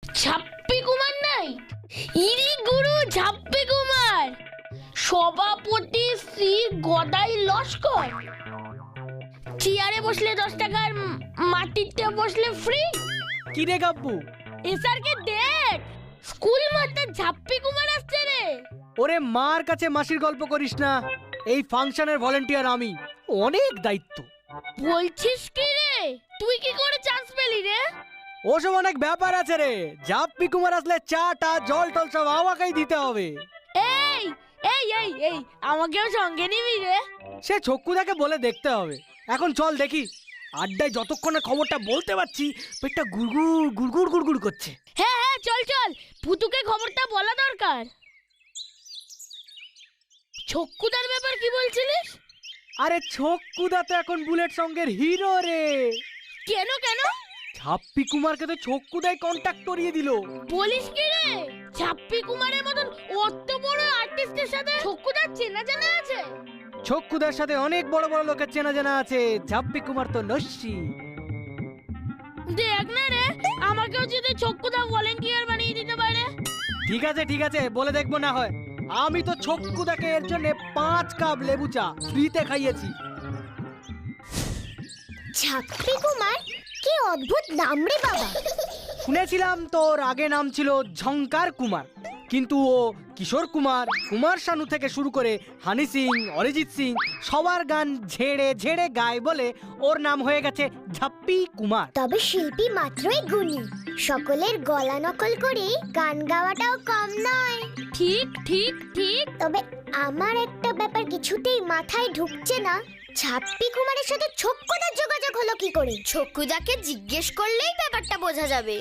ঝাপ্পি কুমার নাই? ইরি গুরু ঝাপ্পি কুমার, সভাপতি শ্রী গদাই লস্কর। চেয়ারে বসলে 10 টাকা, আর মাটিতে বসলে ফ্রি। কি রে গাব্বু, এসারকে দেখ, স্কুল মাস্টার ঝাপ্পি কুমার আসছে রে। ওরে মার কাছে মাসির গল্প করিস না। এই ফাংশনের ভলেন্টিয়ার আমি, অনেক দায়িত্ব। বলছিস কি রে? তুই কি করে চান্স পেলি রে? ওসব অনেক ব্যাপার আছে রে। ঝাপ্পি কুমার আসলে চাটা জল টল সব আমাকেই দিতে হবে। এই এই এই এই আমাকেও সঙ্গে নিবি রে? সে ছক্কুদাকে বলে দেখতে হবে। এখন চল দেখি। আড্ডায় যতক্ষণে খবরটা বলতে পারছি পেটটা গুড়গুড় গুড়গুড় গুড়গুড় করছে। হ্যাঁ হ্যাঁ, চল চল, পুতুকে খবরটা বলা দরকার। ছক্কুদার ব্যাপার কি বলছিলিস? আরে ছক্কুদা তো এখন বুলেট সঙ্গের হিরো রে। কেন কেন? ঝাপ্পি কুমারকে তো ছক্কুদাই কন্ট্যাক্ট করিয়ে দিল। বলিস কি রে? ঝাপ্পি কুমারের মতন অত বড় আর্টিস্টের সাথে ছক্কুদার চেনা জানা আছে? ছক্কুদার সাথে অনেক বড় বড় লোকের চেনা জানা আছে। ঝাপ্পি কুমার তো নস্যি। দেখ না রে, আমাকেও যদি ছক্কুদা ভলেন্টিয়ার বানিয়ে দিতে পারে। ঠিক আছে বলে দেখবো না হয়। আমি তো ছক্কুদাকে এর জন্য 5 কাপ লেবু চা ফ্রিতে খাইয়েছি। ঝাপ্পি কুমার, কি অদ্ভুত নাম রে বাবা। শুনেছিলাম তোর আগে নাম ছিল ঝংকার কুমার, কিন্তু ও কিশোর কুমার, কুমার শানু থেকে শুরু করে হানি সিং, অরিজিৎ সিং সবার গান ঝেড়ে ঝেড়ে গায় বলে ওর নাম হয়ে গেছে ঝাপ্পি কুমার। তবে শিল্পী মাত্রই গুণী, সকলের গলা নকল করে গান গাওয়াটাও কম নয়। ঠিক ঠিক ঠিক। তবে আমার একটা ব্যাপার কিছুতেই মাথায় ঢুকছে না, ঝাপ্পি কুমারের সাথে ছক্কুদার যোগাযোগ হলো কি করে? ছক্কুদাকে জিজ্ঞেস করলেই ব্যাপারটা বোঝা যাবে।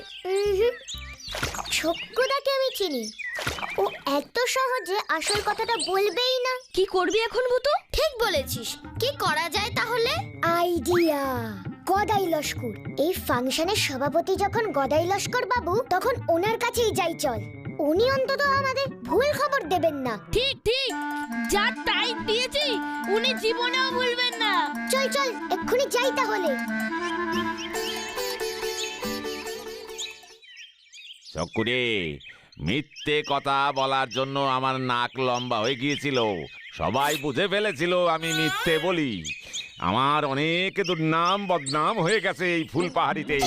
ছক্কুদাকে আমি চিনি, ও এত সহজে আসল কথাটা বলবেই না। কি করবি এখন ভূতু? ঠিক বলেছিস, কি করা যায় তাহলে? আইডিয়া, গদাই লস্কর। এই ফাংশনের সভাপতি যখন গদাই লস্কর বাবু, তখন ওনার কাছেই যাই চল। উনি অন্তত আমাদের ভুল খবর দেবেন না। ঠিক ঠিক, যা তাই দিয়েছি, উনি জীবনেও ভুলবেন না। চল চল, এক্ষুনি যাই তাহলে। চক্কুরে, মিথ্যে কথা বলার জন্য আমার নাক লম্বা হয়ে গিয়েছিল। সবাই বুঝে ফেলেছিল আমি মিথ্যে বলি। আমার অনেক দুর্নাম বদনাম হয়ে গেছে এই ফুলপাহাড়িতে।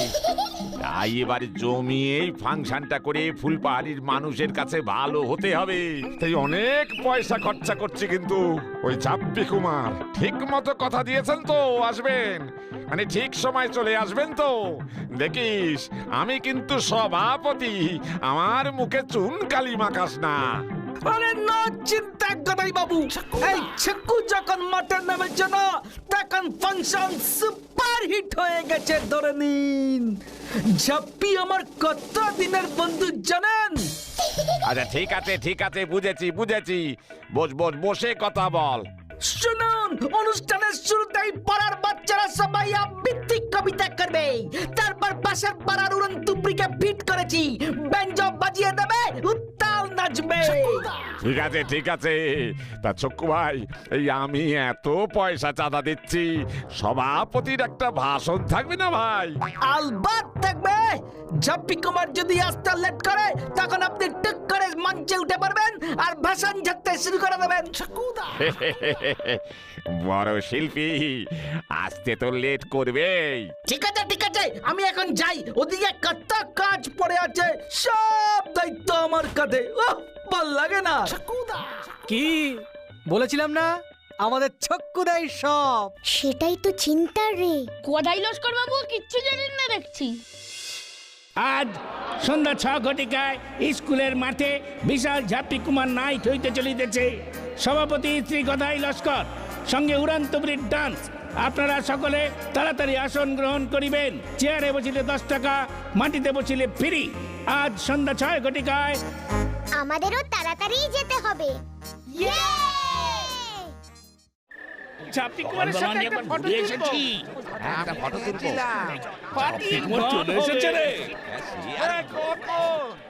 তাই এবার জমিয়ে এই ফাংশনটা করে ফুলপাহাড়ির মানুষের কাছে ভালো হতে হবে। তাই অনেক পয়সা খরচা করছি, কিন্তু ওই ঝাপ্পি কুমার ঠিক মতো কথা দিয়েছেন তো আসবেন, মানে ঠিক সময় চলে আসবেন তো। দেখিস আমি কিন্তু সভাপতি, আমার মুখে চুন কালি মাখাস না। আরে না চিন্তা গদাই বাবু, এই ছক্কু যখন মাঠে নেমেছে না, তখন ফাংশন সুপার হিট হয়ে গেছে ধরে নিন। ঝাপ্পি আমার কত দিনের বন্ধু জানেন? আচ্ছা ঠিক আছে বুঝেছি। বসে কথা বল। শুনুন, অনুষ্ঠানের শুরুতেই পাড়ার বাচ্চারা সবাই আবৃত্তি কবিতা করবে। তারপর পাশের পাড়ার উড়ন তুবড়িকে ফিট করেছি, ব্যঞ্জো বাজিয়ে দেবে, উত্তাল নাচবে। ঠিক আছে। তা চক্কু ভাই, এই আমি এত পয়সা চাঁদা দিচ্ছি, সভাপতির একটা ভাষণ থাকবে না ভাই? আলবাত থাকবে। ঝাপ্পি কুমার যদি আসতে লেট করে, তখন আপনি টুক করে মঞ্চে উঠে পড়বেন আর ভাষণ ঝাড়তে শুরু করে দেবেন। বড় শিল্পী, আসতে তো লেট করবেই। ঠিক আছে, আমি এখন যাই। ওদিকে কত কাজ পড়ে আছে, সব দায়িত্ব আমার কাঁধে। ভাল লাগে না। কি বলেছিলাম না, আমাদের ছক্কুদাই সব। সেটাই তো চিন্তার রে। গদাই লস্কর বাবু কিচ্ছু জানেন না দেখছি। আজ সন্ধ্যা 6 ঘটিকায় স্কুলের মাঠে বিশাল ঝাপ্পি কুমার নাইট হইতে চলিতেছে। সভাপতি শ্রী গদাই লস্কর, সঙ্গে উড়ান্ত ব্রিট ডান্স। আপনারা সকলে তাড়াতাড়ি আসন গ্রহণ করিবেন। চেয়ারে বসিলে 10 টাকা, মাটিতে বসিলে ফ্রি। আজ সন্ধ্যা 6 ঘটিকায়। আমাদেরও তাড়াতাড়ি যেতে হবে। ঝাপ্পি কুমারের সাথে একটা ফটো এসেছি। একটা ফটো তুলবো। চলে এসেছে রে।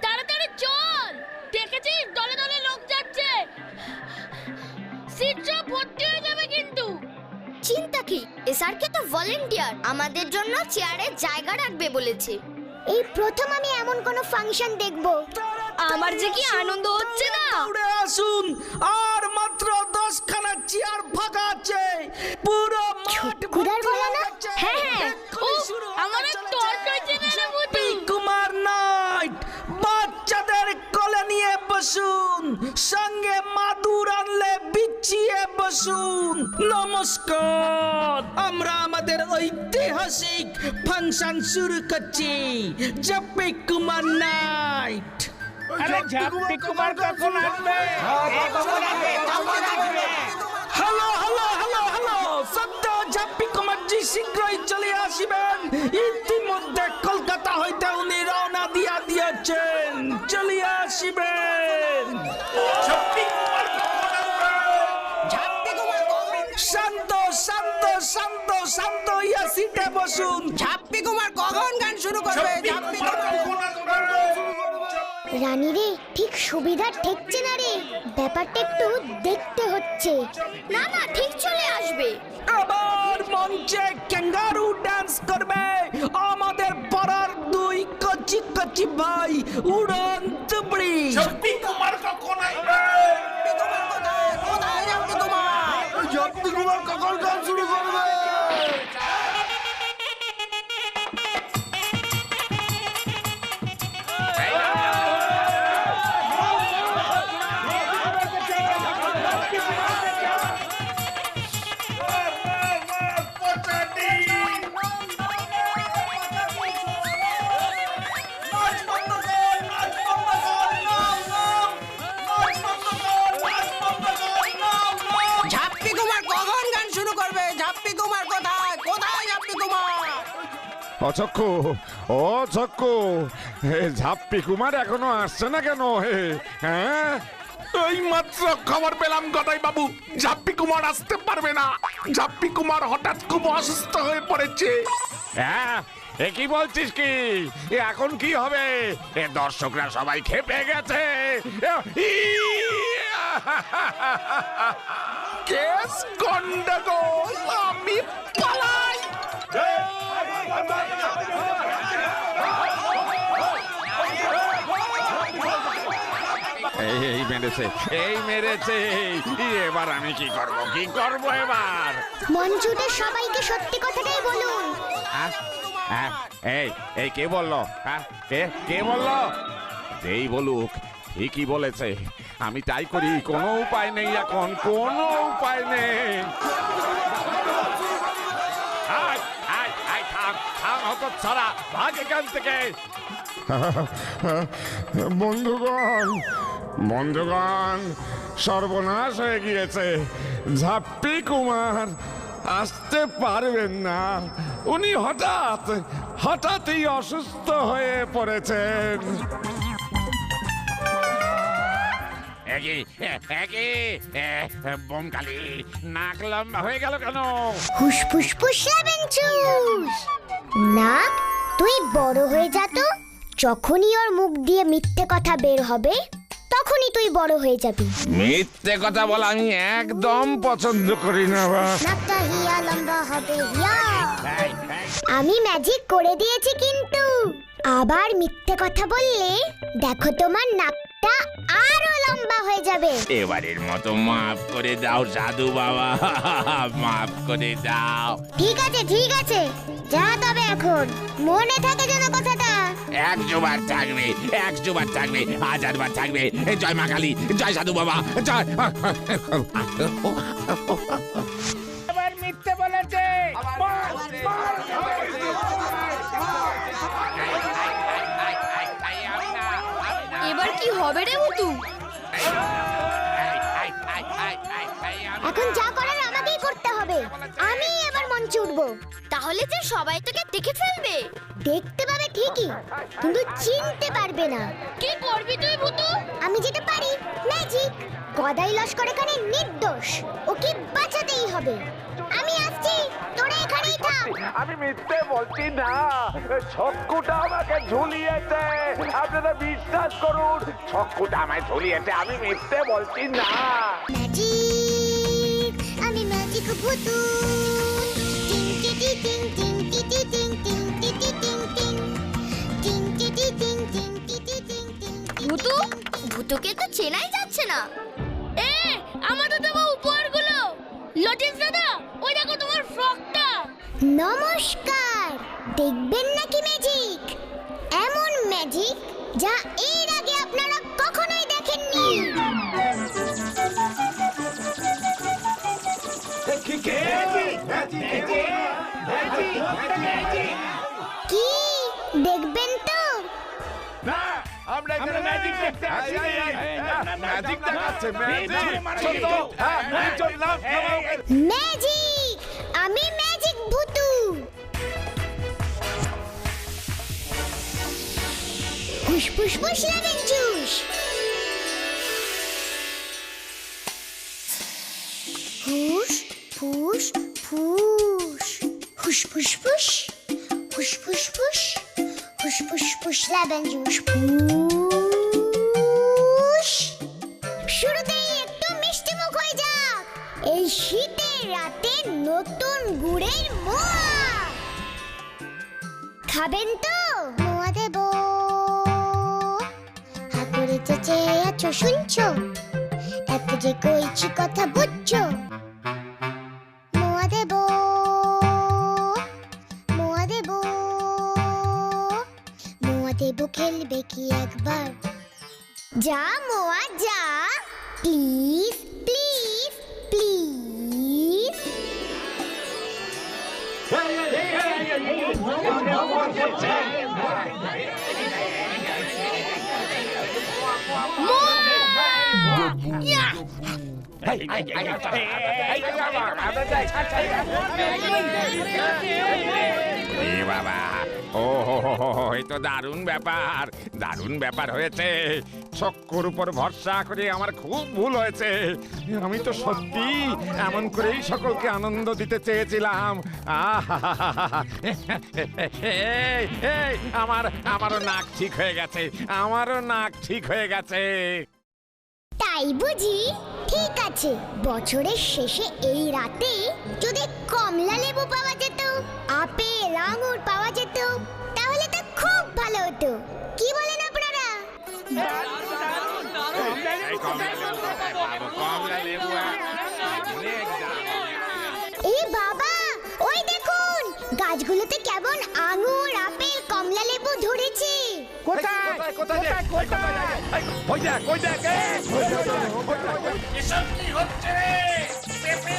তাড়াতাড়ি চল, দেখেছিস দলে দলে লোক যাচ্ছে, সিট সব ভর্তি হয়ে যাবে কিন্তু। চিন্তা কি, এসআরকে তো ভলেন্টিয়ার, আমাদের জন্য চেয়ারে জায়গা রাখবে বলেছে। এই প্রথম আমি এমন কোনো ফাংশন দেখব। আমার যে কি আনন্দ হচ্ছে না। উড়ে আসুন, আর মাত্র 10 খানা চেয়ার ফাঁকা আছে, পুরো মাঠ ছটকুদার বলো না? হ্যাঁ হ্যাঁ, ও আমার আর টর্চ হচ্ছে না রে বুতু। কুমার নাইট, বাচ্চাদের কোলে নিয়ে বসুন, সঙ্গে মাদুর আনলে বিছিয়ে বসুন। নমস্কার, আমরা আমাদের ঐতিহাসিক ফাংশন শুরু করছি, জাপ্পি কুমার নাইট। আরে ঝাপ্পি কুমার কখন আসবে? হ্যালো হ্যালো হ্যালো হ্যালো, সত্য জাপ্পি কুমার জি শীঘ্রই চলে আসবেন। ইতিমধ্যে কলকাতা হইতে উনি রওনা দিয়েছেন, চলে আসবেন। শান্ত শান্ত শান্ত শান্ত, ইয়া সিটে বসুন। ঝাপ্পি কুমার কখন গান শুরু করবে? ঝাপ্পি রানী রে, ঠিক সুবিধা ঠেকছে না রে, ব্যাপারটা একটু দেখতে হচ্ছে। না না, ঠিক চলে আসবে। আবার মঞ্চে ক্যাঙ্গারু ডান্স করবে আমাদের পাড়ার দুই কচি কচি ভাই উড়ন তুবড়ি। ঝাপ্পি কুমার কখন আসবে? কোথায় ঝাপ্পি কুমার? ঝাপ্পি কুমার কখন গান শুরু করবে? ঝাপ্পি কুমার কখন গান শুরু করবে? ঝাপ্পি কুমার কোথায়? কোথায় ঝাপ্পি কুমার? অচক্ষু, ও চক্ষু, ঝাপ্পি কুমার এখনো আসছে না কেন? হ্যাঁ, এই মাত্র খবর পেলাম গদাই বাবু, ঝাপ্পি কুমার আসতে পারবে না। ঝাপ্পি কুমার হঠাৎ খুব অসুস্থ হয়ে পড়েছে। হ্যাঁ, এ কি বলছিস কি? এখন কি হবে? দর্শকরা সবাই খেপে গেছে। কেস গন্ডগোল, আমি পালাই। এই মেরেছে, এই মেরেছে। এবার আমি কি করব, কি করব এবার? মঞ্চুতে সবাইকে সত্যি কথাটাই বলুন। এই কে বললো? কে বললো? যেই বলুক, ঠিকই বলেছে। আমি তাই করি, কোনো উপায় নেই এখন, কোনো উপায় নেই। থাম হতচ্ছাড়া, ভাগ এখান থেকে। বন্ধুগণ, সর্বনাশ হয়ে গিয়েছে। ঝাপ্পি কুমার আসতে পারবেন না। উনি হঠাৎই অসুস্থ হয়ে পড়েছেন। বোমকালি, নাক লম্বা হয়ে গেল কেন? হুসফুসফুস চুস। নাক, তুই বড় হয়ে যা তো। যখনই ওর মুখ দিয়ে মিথ্যে কথা বের হবে, তখনই তুই বড় হয়ে যাবি। মিথ্যে কথা বলা আমি একদম পছন্দ করি না। নাকটা হিয়া লম্বা হবে, হিয়া। আমি ম্যাজিক করে দিয়েছি, কিন্তু আবার মিথ্যে কথা বললে দেখো তোমার নাকটা আরো লম্বা হয়ে যাবে। এবারের মতো মাফ করে দাও সাধু বাবা, মাফ করে দাও। ঠিক আছে ঠিক আছে, যা তবে এখন মনে থাকে যেন কথাটা। 100 থাকবে, 100 থাকবে, 1000 থাকবে। জয় মা কালী, জয় সাধু বাবা, জয়। এবার মিথ্যে বলেছে। এবার কি হবে রে বুতু? এখন যা করার আমাকেই করতে হবে। আমি এবার মঞ্চে উঠবো। তাহলে যে সবাই তোকে দেখে ফেলবে। দেখতে পাবে ঠিকই, কিন্তু চিনতে পারবে না। কি করবি তুই ভূতু? আমি যেটা পারি, ম্যাজিক। গদাই লস্কর এখানে নির্দোষ, ওকে বাঁচাতেই হবে। আমি আসছি, তোরা এখানেই থাক। আমি মিথ্যে বলছি না, ছক্কুটা আমাকে ঝুলিয়েছে। আপনারা বিশ্বাস করুন, ছক্কুটা আমায় ঝুলিয়েছে, আমি মিথ্যে বলছি না। ম্যাজিক, আমি ম্যাজিক ভূতু। টিং টি টি টিং টিং টি টি টিং টিং টি টি টিং টিং। ভুতু ভুতুকে তো চেনাই যাচ্ছে না। এ আমাদের দেবো উপহারগুলো। লজেন্স দাদা, ওই দেখো তোমার ফ্রকটা। নমস্কার, দেখবেন নাকি ম্যাজিক? এমন ম্যাজিক যা এর আগে আপনারা কখনোই দেখেননি। কি দেখবেন তো? আমরা ম্যাজিক দেখতে আসি। ম্যাজিক দেখাচ্ছে, ম্যাজিক, আমি ম্যাজিক ভুতু। ফুসফুস লেমন জুস। ফুস ফুস ফুস ফুস ফুস ফুস ফুস ফুস ফুস ফুস ফুস ফুস লেমন জুস। ফুস। শুরুতেই একটু মিষ্টি মুখ হয়ে যাক। এই শীতের রাতে নতুন গুড়ের মোয়া খাবেন তো? মোয়া দেব। হাত করে চেঁচে আছো শুনছো, এত যে কইছি কথা বুঝছো। মোয়া দেব, মোয়া দেব, মোয়া দেব, খেলবে কি একবার? যা মোয়া যা, প্লিজ প্লিজ প্লিজ। বাবা, ও এই তো দারুণ ব্যাপার, দারুণ ব্যাপার হয়েছে। চক্কর উপর ভরসা করে আমার খুব ভুল হয়েছে। আমি তো সত্যি এমন করেই সকলকে আনন্দ দিতে চেয়েছিলাম। আমারও নাক ঠিক হয়ে গেছে, আমারও নাক ঠিক হয়ে গেছে। তাই বুঝি? ঠিক আছে, বছরের শেষে এই রাতে যদি কমলা লেবু পাওয়া যেত, আপেল আঙুর পাওয়া যেত, তাহলে তো খুব ভালো হতো। কি বলেন আপনারা? এই বাবা, ওই দেখুন গাছগুলোতে কেমন আঙুর আপেল কমলা লেবু ধরেছে। এসব কি হচ্ছে? পেঁপে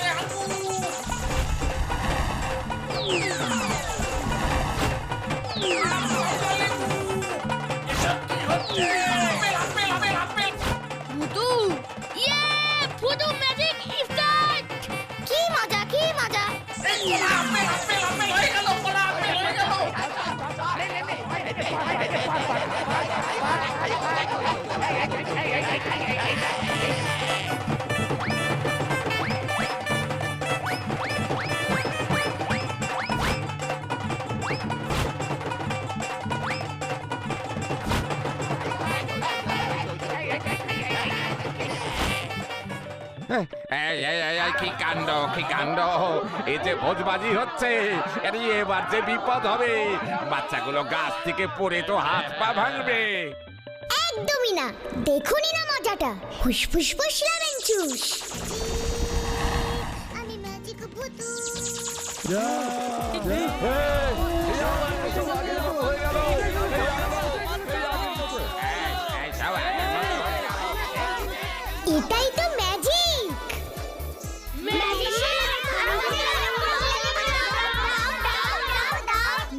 ভুতু, ইয়ে ভুতু ম্যাজিক স্টার্ট। কি মজা কি মজা। কি কাণ্ড, কি কাণ্ড! এই যে ভোজবাজি হচ্ছে, এবার যে বিপদ হবে। বাচ্চাগুলো গাছ থেকে পড়ে তো হাত পা ভাঙবে। একদমই না, দেখুনই না মজাটা। ফুসফুস ফুস লেমন জুস। আমি ম্যাজিক ভুতু। এটাই তো ম্যাজিক।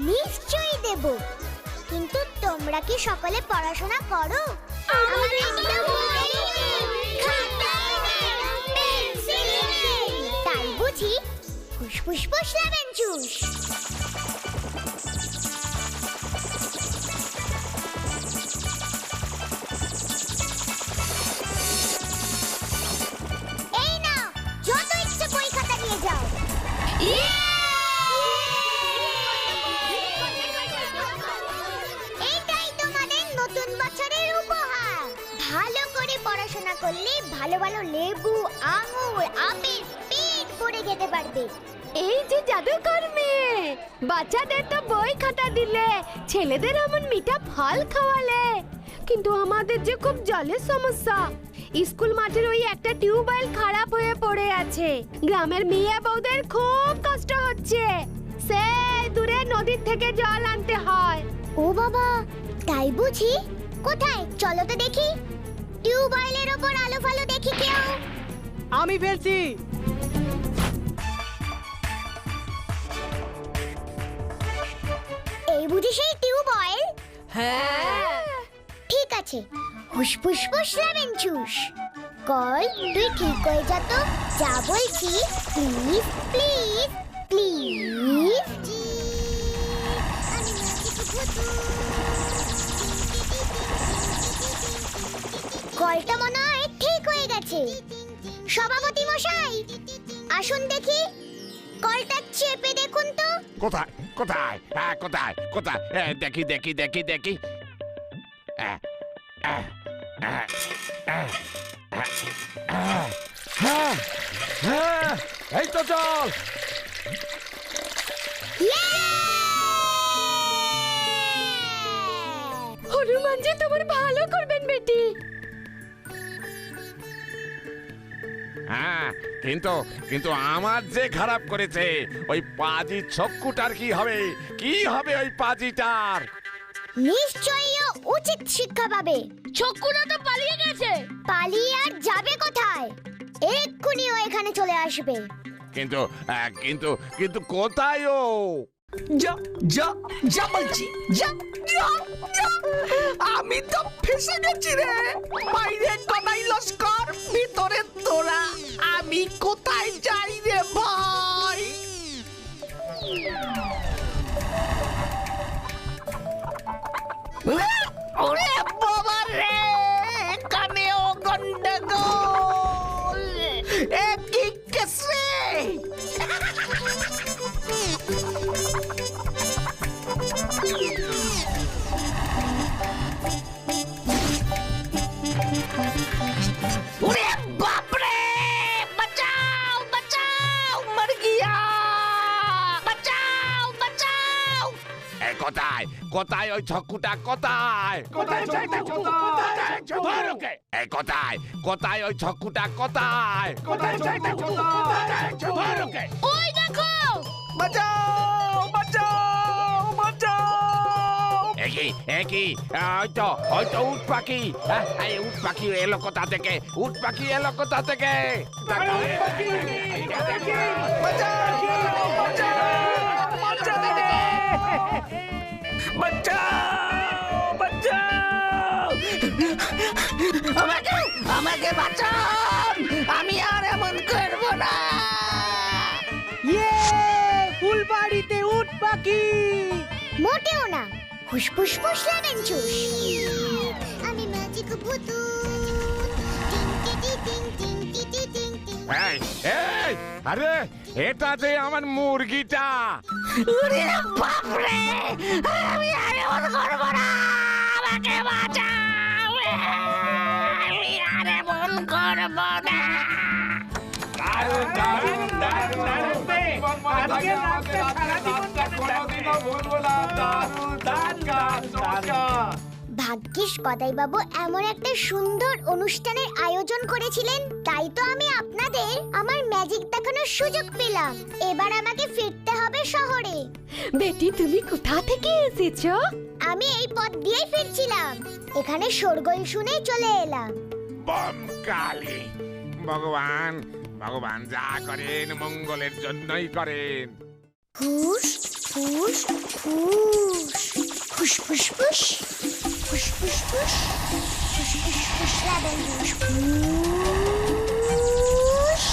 নিশ্চয়ই দেব, কিন্তু তোমরা কি সকলে পড়াশোনা করো? তাই বুঝি ফুসফুস ফুস লেমন জুস। এই নাও, যত ইচ্ছে বই খাতা নিয়ে যাও। এইটাই তোমাদের নতুন বছরের উপহার। ভালো করে পড়াশোনা করলে ভালো ভালো লেবু আঙুর আপেল পেট ভরে খেতে পারবে। এই যে জাদুকর মেয়ে, বাচ্চাদের তো বই খাতা দিলে, ছেলেদের এমন মিঠা ফল খাওয়ালে, কিন্তু আমাদের যে খুব জলের সমস্যা। স্কুল মাঠের ওই একটা টিউবওয়েল খারাপ হয়ে পড়ে আছে, গ্রামের মেয়ে বউদের খুব কষ্ট হচ্ছে, সেই দূরে নদীর থেকে জল আনতে হয়। ও বাবা, তাই বুঝি? কোথায়, চলো তো দেখি। টিউবওয়েলের ওপর আলো ফালো দেখি কেউ। আমি ফেলছি। এই বুঝি সেই টিউবওয়েল? হ্যাঁ, ঠিক আছে, হুসফুস ফুস লেমন জুস। কল, তুই ঠিক হয়ে যা তো, যা বলছি। Please please please. কলটা মনে হয় ঠিক হয়ে গেছে। সভাপতি মশাই, আসুন দেখি, কলটা চেপে দেখুন তো। কোথায় কোথায় কোথায় কোথায় দেখি দেখি দেখি দেখি এই তো চল। হনুমানজি তোমার ভালো করবেন বেটি। হ্যাঁ, কিন্তু কিন্তু আমার যে খারাপ করেছে ওই পাজি ছক্কুটার কি হবে? কি হবে ওই পাজিটার? নিশ্চয়ই ও উচিত শিক্ষা পাবে। ছক্কুরা তো পালিয়ে গেছে। পালিয়ে আর যাবে কোথায়? এক্ষুনি ও এখানে চলে আসবে। কিন্তু কিন্তু কিন্তু কোথায় ও? যা যা যা বলছি, যা যা যা। আমি তো ফেসে গেছি রে। বাইরে গদাই লস্কর, ভিতরে তোরা। আমি কোথায় যাই রে ভাই? ওরে বাবা রে, কানেও গন্ডগোল। একই কেসে। ওরে বাপ রে, বাঁচাও বাঁচাও, মর গিয়া, বাঁচাও বাঁচাও। এই কোথায় কোথায় ওই ছক্কুটা? কোথায় কোথায় এই কোথায় কোথায় ওই ছক্কুটা? কোথায় ওই দেখো, বাঁচাও বাঁচাও বাঁচাও। একই একই ওই তো উট পাখি। এই উট পাখি এলো কোথা থেকে? উট পাখি এলো কোথা থেকে? আমাকে বাঁচান, আমি আর এমন করব না। ইয়ে, ফুলবাড়িতে উট পাখি। মোটেও না, হুসফুস ফুস লেমন জুস। আমি ম্যাজিক ভূতু। এই এই, আরে এটা যে আমার মুরগিটা। ওরে বাপ রে, আমি আর এমন করব না, আমাকে বাঁচাও, আমি আর এমন করব না। দারুণ দারুণ দারুণ দারুণ বে। আজকে রাতে সারা জীবন ভাগ্যিস গদাই বাবু এমন একটা সুন্দর অনুষ্ঠানের আয়োজন করেছিলেন, তাই তো আমি আপনাদের আমার ম্যাজিক দেখানোর সুযোগ পেলাম। এবার আমাকে ফিরতে হবে শহরে। বেটি তুমি কোথা থেকে এসেছো? আমি এই পথ দিয়েই ফিরছিলাম, এখানে শোরগোল শুনেই চলে এলাম। বম কালী। ভগবান ভগবান যা করেন মঙ্গলের জন্যই করেন। ফুস ফুস ফুস, ফুস ফুস ফুস, ফুস ফুস ফুস, ফুস ফুস ফুস লেমন জুস, ফুস।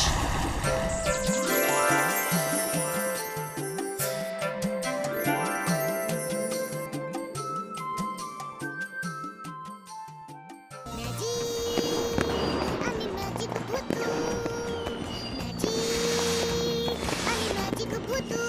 আমি ম্যাজিক ভূতু, আমি ম্যাজিক ভূতু।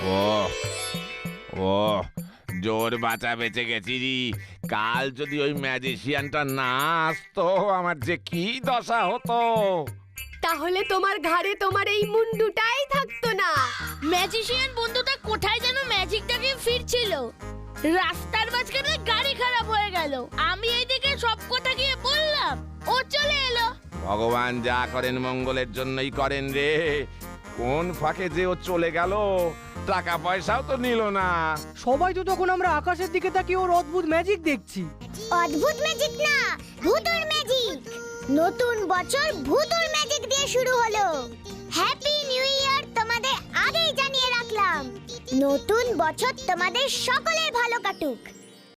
ও ও জোর বাঁচা বেঁচে গেছি রে। কাল যদি ওই ম্যাজিশিয়ানটা না আসতো আমার যে কি দশা হতো। তাহলে তোমার ঘাড়ে তোমার এই মুন্ডুটাই থাকতো না। ম্যাজিশিয়ান বন্ধুটা কোথায় যেন ম্যাজিকটাকে ফিরছিল, রাস্তার মাঝখানে গাড়ি খারাপ হয়ে গেল। আমি এইদিকে সব কথা গিয়ে বললাম, ও চলে এলো। ভগবান যা করেন মঙ্গলের জন্যই করেন রে। কোন ফাঁকে যে ও চলে গেল, টাকা পয়সাও তো নিল না। সবাই তো তখন আমরা আকাশের দিকে তাকিয়ে ওর অদ্ভুত ম্যাজিক দেখছি। অদ্ভুত ম্যাজিক না, ভূতুর ম্যাজিক। নতুন বছর ভূতুর ম্যাজিক দিয়ে শুরু হলো। হ্যাপি নিউ ইয়ার তোমাদের আগেই জানিয়ে রাখলাম। নতুন বছর তোমাদের সকলের ভালো কাটুক।